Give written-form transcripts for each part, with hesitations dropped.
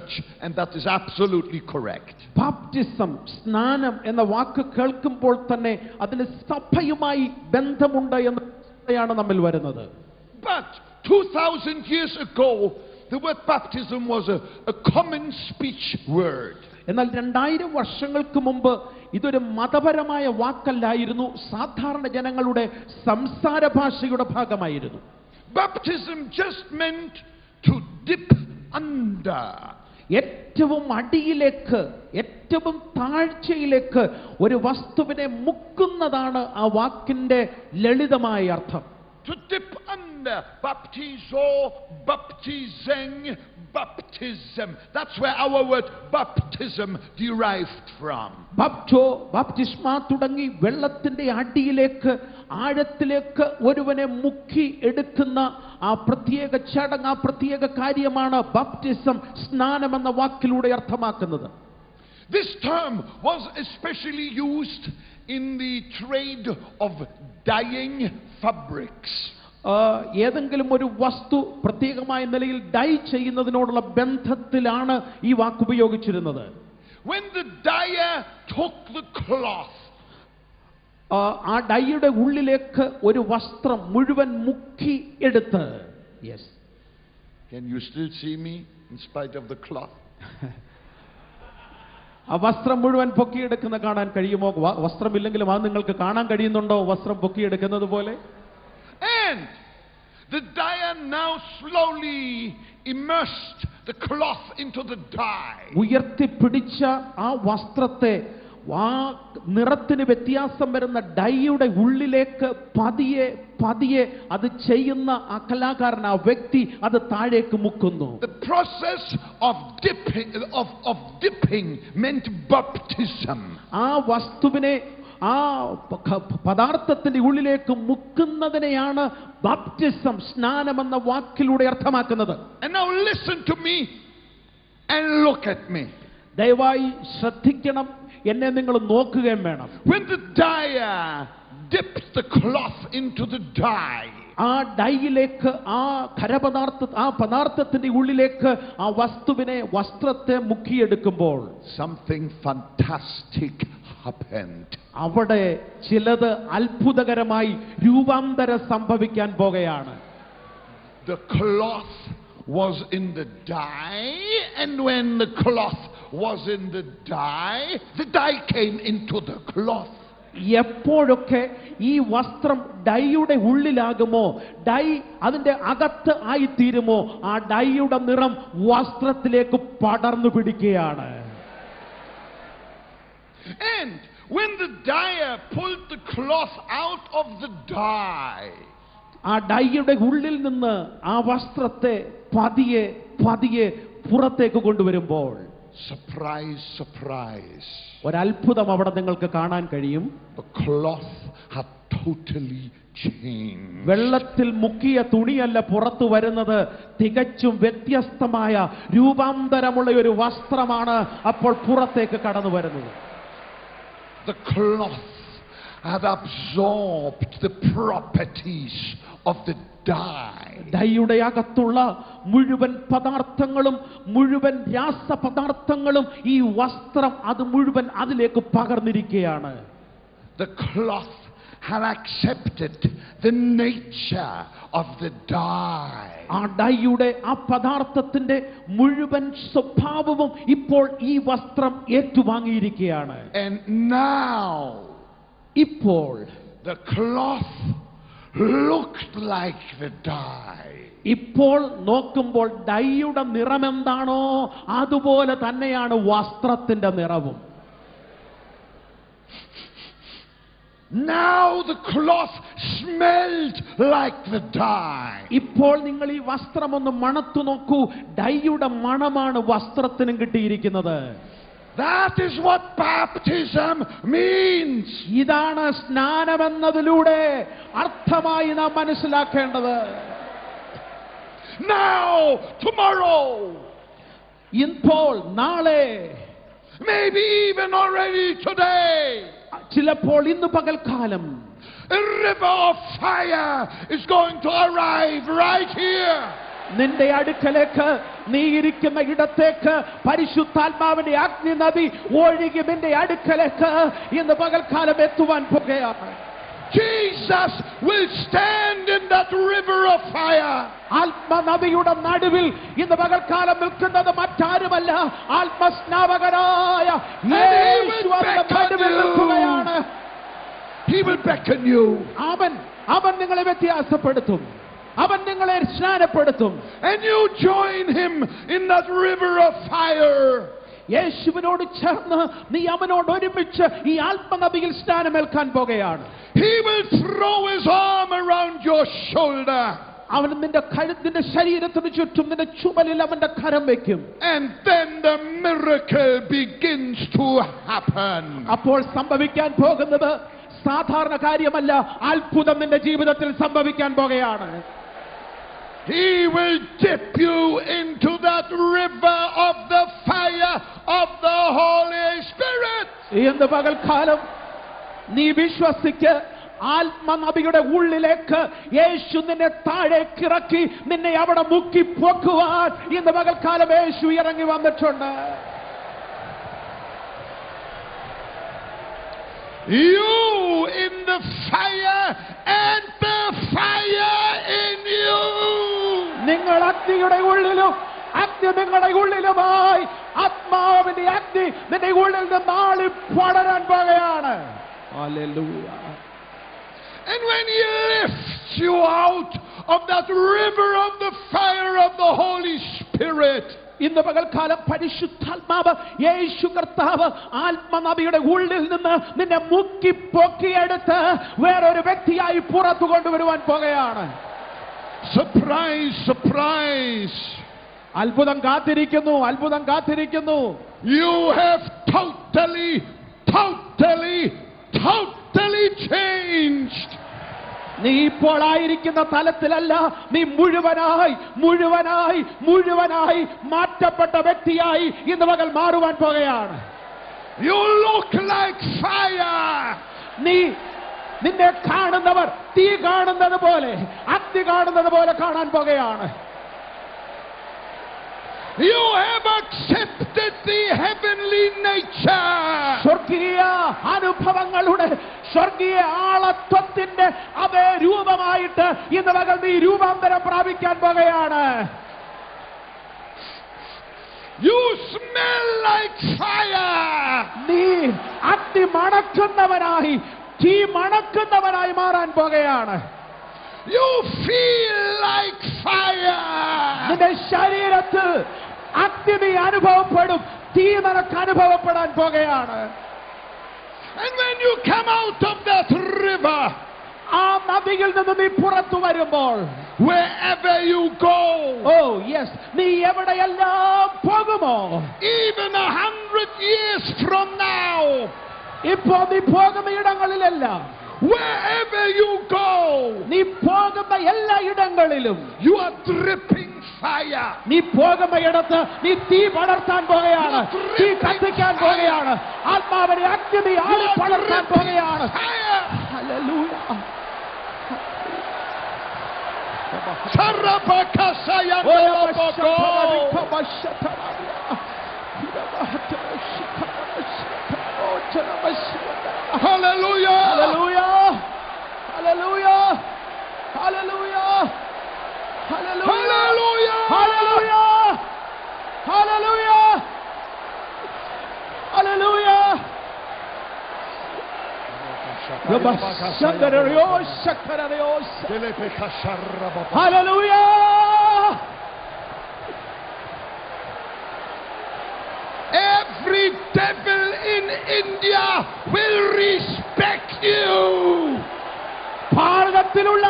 church, and that is absolutely correct. Baptism, സ്നാനം എന്ന വാക്ക് കേൾക്കുമ്പോൾ തന്നെ അതിന് സഭയുമായി ബന്ധമുണ്ട് എന്നാണ് നമ്മിൽ വരുന്നത്. But 2000 years ago, the word baptism was a common speech word. എന്നാൽ 2000 വർഷങ്ങൾക്ക് മുമ്പ് ഇതൊരു മതപരമായ വാക്കല്ലായിരുന്നു, സാധാരണ ജനങ്ങളുടെ സംസാര ഭാഷയുടെ ഭാഗമായിരുന്നു. Baptism just meant to dip under. ഏറ്റവും അടിയിലേക്ക്, ഏറ്റവും താഴ്ചയിലേക്ക് ഒരു വസ്തുവിനെ മുക്കുന്നതാണ് ആ വാക്കിന്റെ ലളിതമായ അർത്ഥം. To dip under. Baptizo, baptizing, baptism. That's where our word baptism derived from. Bapto, baptisma തുടങ്ങി വെള്ളത്തിന്റെ അടിയിലേക്ക്, ആഴത്തിലേക്ക് ഒരുവനെ മുക്കി എടുക്കുന്ന ആ പ്രത്യേക ചടങ്ങ്, ആ പ്രത്യേക കാര്യമാണ് ബാപ്റ്റിസം, സ്നാനം എന്ന വാക്കിലൂടെ അർത്ഥമാക്കുന്നത്. This term was especially used in the trade of dyeing fabrics. ഏതെങ്കിലും ഒരു വസ്തു പ്രത്യേകമായ നിലയിൽ ഡൈ ചെയ്യുന്നതിനോടുള്ള ബന്ധത്തിലാണ് ഈ വാക്ക് ഉപയോഗിച്ചിരുന്നത്. When the dyer took the cloth, ആ ഡൈയുടെ ഉള്ളിലേക്ക് ഒരു വസ്ത്രം മുഴുവൻ മുക്കി എടുത്ത്. Yes. Can you still see me in spite of the cloth? ആ വസ്ത്രം മുഴുവൻ പൊക്കിയെടുക്കുന്ന കാണാൻ കഴിയുമോ? വസ്ത്രമില്ലെങ്കിലും അത് നിങ്ങൾക്ക് കാണാൻ കഴിയുന്നുണ്ടോ വസ്ത്രം പൊക്കിയെടുക്കുന്നത് പോലെ? And the dyer now slowly immersed the cloth into the dye. ഉയർത്തിപ്പിടിച്ച ആ വസ്ത്രത്തെ ആ നിറത്തിന് വ്യത്യാസം വരുന്ന ഡൈയുടെ ഉള്ളിലേക്ക് പതിയെ പതിയെ അത് ചെയ്യുന്ന ആ കലാകാരൻ, ആ വ്യക്തി അത് താഴേക്ക് മുക്കുന്നു. The process of dipping meant baptism. ആ വസ്തുവിനെ, ആ പദാർത്ഥത്തിന്റെ ഉള്ളിലേക്ക് മുക്കുന്നതിനെയാണ് ബാപ്റ്റിസം, സ്നാനം എന്ന വാക്കിലൂടെ അർത്ഥമാക്കുന്നത്. And now listen to me and look at me. ദയവായി ശ്രദ്ധിക്കണം, എന്നെ നിങ്ങൾ നോക്കുകയും വേണം. When the dyer dips the cloth into the dye, ആ ഡൈയിലേക്ക്, ആ പദാർത്ഥത്തിന്റെ ഉള്ളിലേക്ക് ആ വസ്തുവിനെ, വസ്ത്രത്തെ മുക്കിയെടുക്കുമ്പോൾ something fantastic happened. അവിടെ ചിലത് അത്ഭുതകരമായി രൂപാന്തരം സംഭവിക്കാൻ പോകുകയാണ്. The cloth was in the dye, and when the cloth was in the dye came into the cloth. എപ്പോഴൊക്കെ ഈ വസ്ത്രം ഡൈയുടെ ഉള്ളിലാകുമോ, ഡൈ അതിന്റെ അകത്ത് ആയിത്തീരുമോ, ആ ഡൈയുടെ നിറം വസ്ത്രത്തിലേക്ക് പടർന്നു പിടിക്കുകയാണ്. And when the dyer pulled the cloth out of the dye, ആ ഡൈയുടെ ഉള്ളിൽ നിന്ന് ആ വസ്ത്രത്തെ പതിയെ പതിയെ പുറത്തേക്ക് കൊണ്ടുവരുമ്പോൾ, surprise, surprise, ഒരത്ഭുതം അവിടെ നിങ്ങൾക്ക് കാണാൻ കഴിയും. the cloth had totally changed. വെള്ളത്തിൽ മുക്കിയ തുണിയല്ല പുറത്തു വരുന്നത്, തികച്ചും വ്യത്യസ്തമായ രൂപാന്തരമുള്ള ഒരു വസ്ത്രമാണ് അപ്പോൾ പുറത്തേക്ക് കടന്നു വരുന്നത്. The cloth had absorbed the properties of the dye. ഡൈയുടെ അകത്തുള്ള മുഴുവൻ പദാർത്ഥങ്ങളും, മുഴുവൻ രാസപദാർത്ഥങ്ങളും ഈ വസ്ത്രം അത് മുഴുവൻ അതിലേക്ക് പകർന്നിരിക്കുകയാണ്. The cloth had accepted the nature of the dye. ആ ഡൈയുടെ, ആ പദാർത്ഥത്തിന്റെ മുഴുവൻ സ്വഭാവവും ഇപ്പോൾ ഈ വസ്ത്രം ഏറ്റുവാങ്ങിയിരിക്കുകയാണ്. And now ഇപ്പോൾ the cloth looked like the dye. ഇപ്പോൾ നോക്കുമ്പോൾ ഡൈയുടെ നിറം എന്താണോ അതുപോലെ തന്നെയാണ് വസ്ത്രത്തിന്റെ നിറവും. Now the cloth smelled like the dye. ഇപ്പോൾ നിങ്ങൾ ഈ വസ്ത്രം ഒന്ന് മണത്തു നോക്കൂ, ഡൈയുടെ മണമാണ് വസ്ത്രത്തിനും കിട്ടിയിരിക്കുന്നത്. That is what baptism means. ഇതാണ് സ്നാനമെന്നതിലൂടെ അർത്ഥമായി നാം മനസ്സിലാക്കേണ്ടത്. Now, tomorrow, ഇപ്പോൾ, നാളെ, maybe even already today, ചിലപ്പോൾ ഇന്ന് പകൽക്കാലം a river of fire is going to arrive right here. നിന്റെ അടുക്കലേക്ക് നീ ഇരിക്കുന്ന ഇടത്തേക്ക് പരിശുദ്ധാത്മാവിന്റെ അഗ്നി നദി ഒഴുകി നിന്റെ അടുക്കലേക്ക് ഇന്ന് പകൽക്കാലം എത്തുവാൻ പോകുകയാണ്. Jesus will stand in that river of fire. ആത്മനദിയുടെ നടുവിൽ ഇന്ന് പകൽക്കാലം നിൽക്കുന്നത് മറ്റാരുമല്ല, ആത്മസ്നാപകനായ യേശു അതിന്റെ നടുവിൽ നിൽക്കുകയാണ്. He will beckon you. അവൻ നിങ്ങളെ വ്യത്യാസപ്പെടുത്തും, അവൻ നിങ്ങളെ സ്നാനപ്പെടുത്തും. And you join him in that river of fire. യേശുവിനോട് ചേർന്ന് നീ അവനോട് ഒരുമിച്ച് ഈ ആത്മനദിയിൽ സ്നാനമേൽക്കാൻ പോകുകയാണ്. He will throw his arm around your shoulder. അവൻ നിന്റെ കഴുത്തിന്റെ ശരീരത്തിന് ചുറ്റും നിന്റെ ചുമലിൽ അവന്റെ കരം വയ്ക്കും. And then the miracle begins to happen. അപ്പോൾ സംഭവിക്കാൻ പോകുന്നത് സാധാരണ കാര്യമല്ല, അത്ഭുതം നിന്റെ ജീവിതത്തിൽ സംഭവിക്കാൻ പോകുകയാണ്. He will dip you into that river of the fire of the Holy Spirit. ഇന്ന് പകൽക്കാലം നീ വിശ്വസിക്ക്, ആത്മനദിയുടെ ഉള്ളിലേക്ക് യേശു നിന്നെ താഴേക്ക് ഇറക്കി നിന്നെ അവിടെ മുക്കി പൊക്കുവാൻ ഇന്ന് പകൽക്കാലം യേശു ഇറങ്ങി വന്നിട്ടുണ്ട്. You in the fire and the fire in you. നിങ്ങൾ അഗ്നിയുടെ ഉള്ളിലും അഗ്നി നിങ്ങളുടെ ഉള്ളിലുമായി ആത്മാവിന്റെ അഗ്നി നിന്റെ ഉള്ളിൽ നിന്ന് ആളി പടരാൻ പോകുകയാണ്. Hallelujah. And when he lifts you out of that river of the fire of the Holy Spirit, ഇന്ന് പകൽക്കാലം പരിശുദ്ധാത്മാവ് യേശു കർത്താവ് ആത്മനദിയുടെ ഉള്ളിൽ നിന്ന് നിന്നെ മുക്കി പൊക്കിയെടുത്ത് വേറൊരു വ്യക്തിയായി പുറത്തു കൊണ്ടുവരുവാൻ പോകുകയാണ്. surprise, surprise. അത്ഭുതം കാത്തിരിക്കുന്നു, അത്ഭുതം കാത്തിരിക്കുന്നു. You have totally changed. നീ ഇപ്പോൾ ആയിരിക്കുന്ന തലത്തിലല്ല, നീ മുഴുവനായി മാറ്റപ്പെട്ട വ്യക്തിയായി ഇന്ന് പകൽ മാറുവാൻ പോകുകയാണ്. You look like fire. നിന്നെ കാണുന്നവർ തീ കാണുന്നത് പോലെ, അഗ്നി കാണുന്നത് പോലെ കാണാൻ പോകുകയാണ്. You have accepted the heavenly nature. സ്വർഗീയ അനുഭവങ്ങളുടെ സ്വർഗീയ ആളത്വത്തിന്റെ അതേ രൂപമായിട്ട് ഇന്ന് പകൽ നീ രൂപാന്തരം പ്രാപിക്കാൻ പോകുകയാണ്. You smell like fire. നീ അഗ്നി മണക്കുന്നവനായി, തീ മണക്കുന്നവനായി മാറാൻ പോകുകയാണ്. You feel like fire. നിന്റെ ശരീരത്തിൽ അഗ്നി നീ അനുഭവപ്പെടും, തീ നിനക്ക് അനുഭവപ്പെടാൻ പോകുകയാണ്. And when you come out of that river, ആ നദിയിൽ നിന്ന് നീ പുറത്തു വരുമ്പോൾ, wherever you go, നീ എവിടെയെല്ലാം പോകുമോ, even 100 years from now, ഇപ്പോൾ നീ പോകുന്ന ഇടങ്ങളിലെല്ലാം, wherever you go, നീ പോകുന്ന എല്ലാ ഇടങ്ങളിലും you are dripping fire. നീ പോകുന്ന ഇടത്ത് നീ തീ പടർത്താൻ പോകുകയാണ്, തീ കത്തിക്കാൻ പോകുകയാണ്. ആത്മാവിനെ അഗ്നി നീ ആളി പടർത്താൻ പോകുകയാണ്. Hallelujah. Hallelujah. Hallelujah. Hallelujah. Hallelujah. Hallelujah. Hallelujah. Hallelujah. Hallelujah. Hallelujah. Every devil in India will respect you. ഭാരതത്തിലുള്ള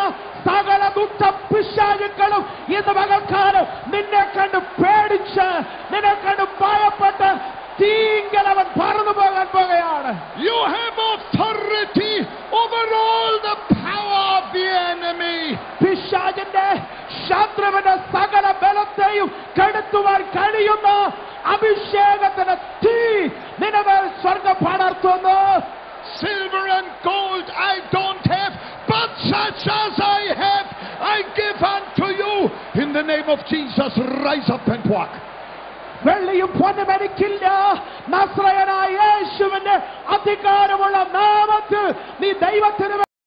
സകല ദുഷ്ട പിശാചുക്കളും ഇന്ന് പകൽക്കാലം നിന്നെ കണ്ട് പേടിച്ച്, നിന്നെ കണ്ട് ഭയപ്പെട്ട് തീങ്കൽ അവൻ പറന്നു പോകാൻ പോകുകയാണ്. You have authority over all the power of the enemy. പിശാചിന്റെ ശത്രുവിന്റെ സകല ബലത്തെയും കെടുത്തുവാൻ കഴിയുന്ന അഭിഷേകത്തിന് തീ നിന്നെ സ്വർഗ്ഗം പടർത്തുന്നു. Silver and gold I don't have, but such as I have I give unto you in the name of Jesus, rise up and walk. വെള്ളിയും പൊന്നും എനിക്കില്ല, നസ്രയനായ യേശുവിന്റെ അധികാരമുള്ള നാമത്തിൽ നീ ദൈവത്തിന്